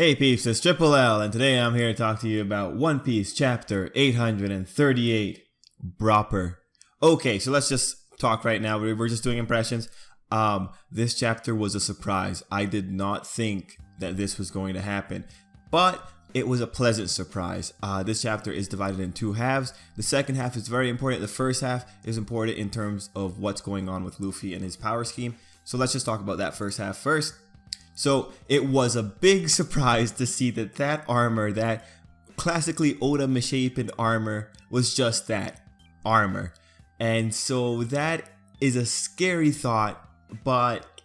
Hey peeps, it's Tripl-L, and today I'm here to talk to you about One Piece chapter 838, Bropper. Okay, so let's just talk right now. We're just doing impressions. This chapter was a surprise. I did not think that this was going to happen, but it was a pleasant surprise. This chapter is divided in two halves. The second half is very important. The first half is important in terms of what's going on with Luffy and his power scheme. So let's just talk about that first half first. So it was a big surprise to see that armor, that classically Oda misshapen armor, was just that, armor. And so that is a scary thought, but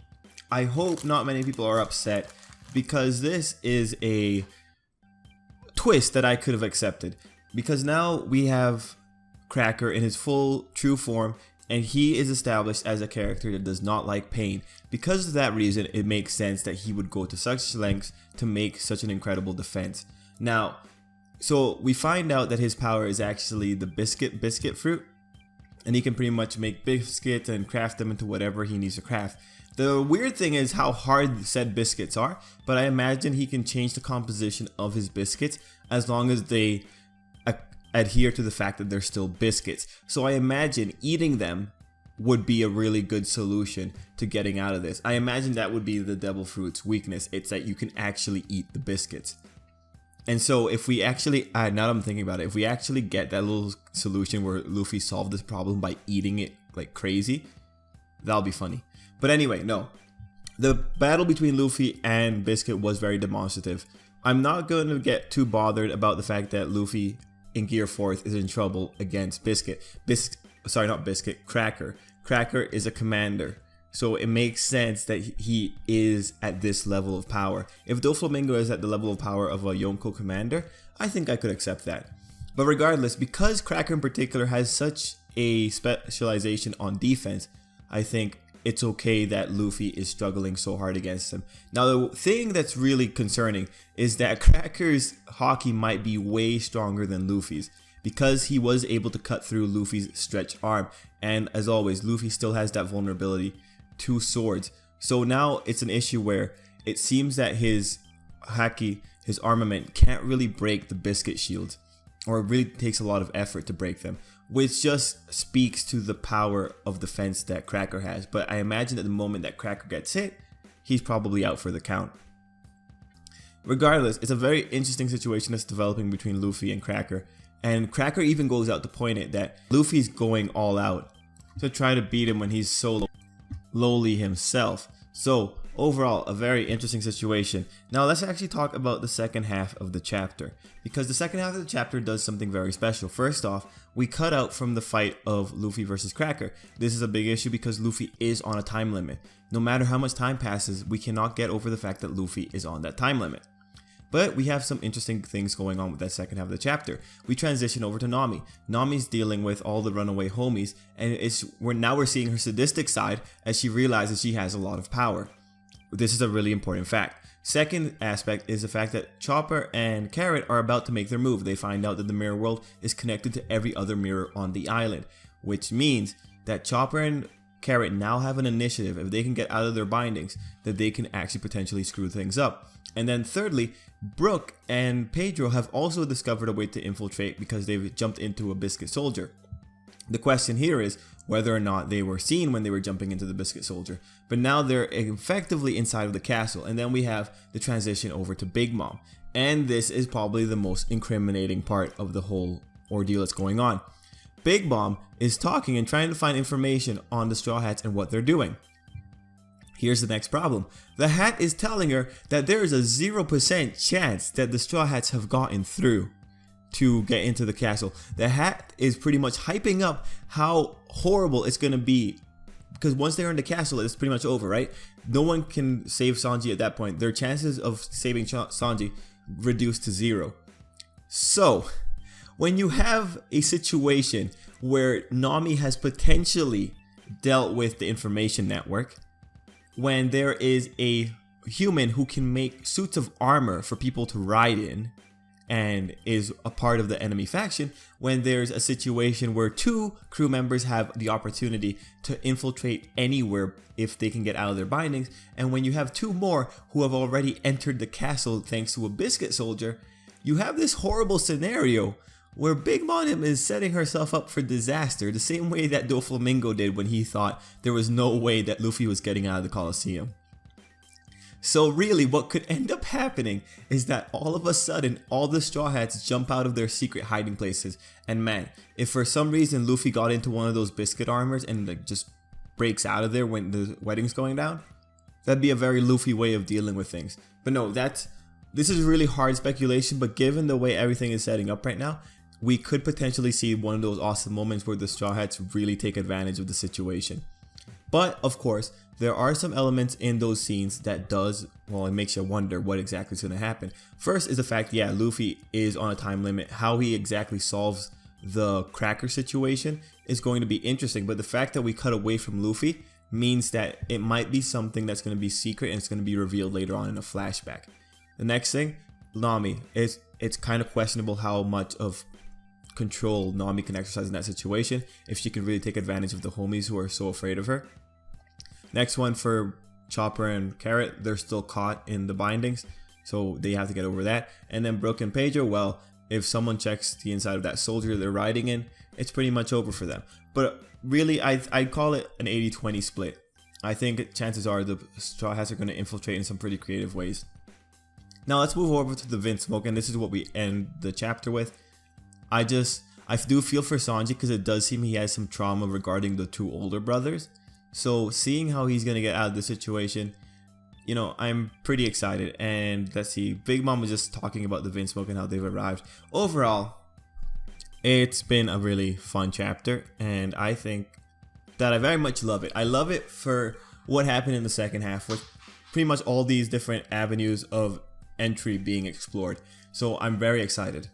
I hope not many people are upset because this is a twist that I could have accepted. Because now we have Cracker in his full true form, and he is established as a character that does not like pain. Because of that reason, it makes sense that he would go to such lengths to make such an incredible defense. Now, so we find out that his power is actually the biscuit fruit, and he can pretty much make biscuits and craft them into whatever he needs to craft. The weird thing is how hard said biscuits are, but I imagine he can change the composition of his biscuits as long as they adhere to the fact that they're still biscuits. So I imagine eating them would be a really good solution to getting out of this. I imagine that would be the devil fruit's weakness. It's that you can actually eat the biscuits. And so if we actually, now that I'm thinking about it, if we actually get that little solution where Luffy solved this problem by eating it like crazy, that'll be funny. But anyway, no. The battle between Luffy and Biscuit was very demonstrative. I'm not going to get too bothered about the fact that Luffy in Gear 4th is in trouble against Biscuit. Cracker. Cracker is a commander, so it makes sense that he is at this level of power. If Doflamingo is at the level of power of a Yonko commander, I think I could accept that. But regardless, because Cracker in particular has such a specialization on defense, I think it's okay that Luffy is struggling so hard against him. Now, the thing that's really concerning is that Cracker's Haki might be way stronger than Luffy's, because he was able to cut through Luffy's stretched arm. And as always, Luffy still has that vulnerability to swords. So now it's an issue where it seems that his Haki, his armament, can't really break the biscuit shields, or it really takes a lot of effort to break them, which just speaks to the power of defense that Cracker has. But I imagine at the moment that Cracker gets hit, he's probably out for the count. Regardless, it's a very interesting situation that's developing between Luffy and Cracker. And Cracker even goes out to point it that Luffy's going all out to try to beat him when he's so lowly himself. So overall, a very interesting situation. Now let's actually talk about the second half of the chapter, because the second half of the chapter does something very special. First off, we cut out from the fight of Luffy versus Cracker. This is a big issue because Luffy is on a time limit. No matter how much time passes, we cannot get over the fact that Luffy is on that time limit. But we have some interesting things going on with that second half of the chapter. We transition over to Nami. Nami's dealing with all the runaway homies, and we're seeing her sadistic side as she realizes she has a lot of power. This is a really important fact. Second aspect is the fact that Chopper and Carrot are about to make their move. They find out that the mirror world is connected to every other mirror on the island, which means that Chopper and Carrot now have an initiative, if they can get out of their bindings, that they can actually potentially screw things up. And then thirdly, Brook and Pedro have also discovered a way to infiltrate because they've jumped into a Biscuit Soldier. The question here is whether or not they were seen when they were jumping into the Biscuit Soldier. But now they're effectively inside of the castle. And then we have the transition over to Big Mom. And this is probably the most incriminating part of the whole ordeal that's going on. Big Mom is talking and trying to find information on the Straw Hats and what they're doing. Here's the next problem. The Hat is telling her that there is a 0% chance that the Straw Hats have gotten through to get into the castle. The Hat is pretty much hyping up how horrible it's going to be, because once they're in the castle, it's pretty much over, right? No one can save Sanji at that point. Their chances of saving Sanji reduced to 0. So, when you have a situation where Nami has potentially dealt with the information network, when there is a human who can make suits of armor for people to ride in, and is a part of the enemy faction, when there's a situation where 2 crew members have the opportunity to infiltrate anywhere if they can get out of their bindings, and when you have 2 more who have already entered the castle thanks to a Biscuit soldier, you have this horrible scenario where Big Mom is setting herself up for disaster the same way that Doflamingo did when he thought there was no way that Luffy was getting out of the Colosseum. So really what could end up happening is that all of a sudden all the Straw Hats jump out of their secret hiding places, and man, if for some reason Luffy got into one of those Biscuit armors and like just breaks out of there when the wedding's going down, that'd be a very Luffy way of dealing with things. But no, this is really hard speculation, but given the way everything is setting up right now, we could potentially see one of those awesome moments where the Straw Hats really take advantage of the situation. But of course, there are some elements in those scenes that it makes you wonder what exactly is going to happen. First is the fact, yeah, Luffy is on a time limit. How he exactly solves the Cracker situation is going to be interesting, but the fact that we cut away from Luffy means that it might be something that's going to be secret and it's going to be revealed later on in a flashback. The next thing, Nami, it's kind of questionable how much of control Nami can exercise in that situation, if she can really take advantage of the homies who are so afraid of her. Next one for Chopper and Carrot, they're still caught in the bindings, so they have to get over that. And then Brook and Pedro, well, if someone checks the inside of that soldier they're riding in, it's pretty much over for them. But really, I'd call it an 80-20 split. I think chances are the Straw Hats are going to infiltrate in some pretty creative ways. Now let's move over to the Vinsmoke, and this is what we end the chapter with. I do feel for Sanji because it does seem he has some trauma regarding the 2 older brothers. So seeing how he's going to get out of the situation, you know, I'm pretty excited. And let's see, Big Mom was just talking about the Vinsmoke and how they've arrived. Overall, it's been a really fun chapter, and I think that I very much love it. I love it for what happened in the second half with pretty much all these different avenues of entry being explored. So I'm very excited.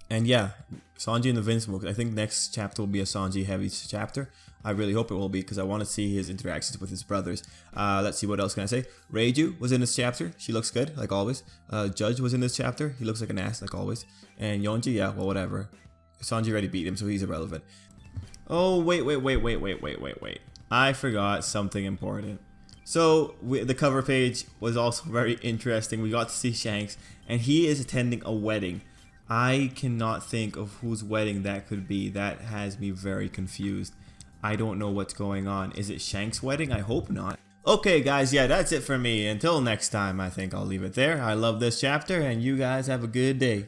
And yeah, Sanji and the Vinsmoke, I think next chapter will be a Sanji heavy chapter. I really hope it will be because I want to see his interactions with his brothers. Let's see, what else can I say? Reiju was in this chapter. She looks good, like always. Judge was in this chapter. He looks like an ass, like always. And Yonji, yeah, well, whatever. Sanji already beat him, so he's irrelevant. Oh, wait. I forgot something important. So, the cover page was also very interesting. We got to see Shanks, and he is attending a wedding. I cannot think of whose wedding that could be. That has me very confused. I don't know what's going on. Is it Shanks' wedding? I hope not. Okay, guys, yeah, that's it for me. Until next time, I think I'll leave it there. I love this chapter, and you guys have a good day.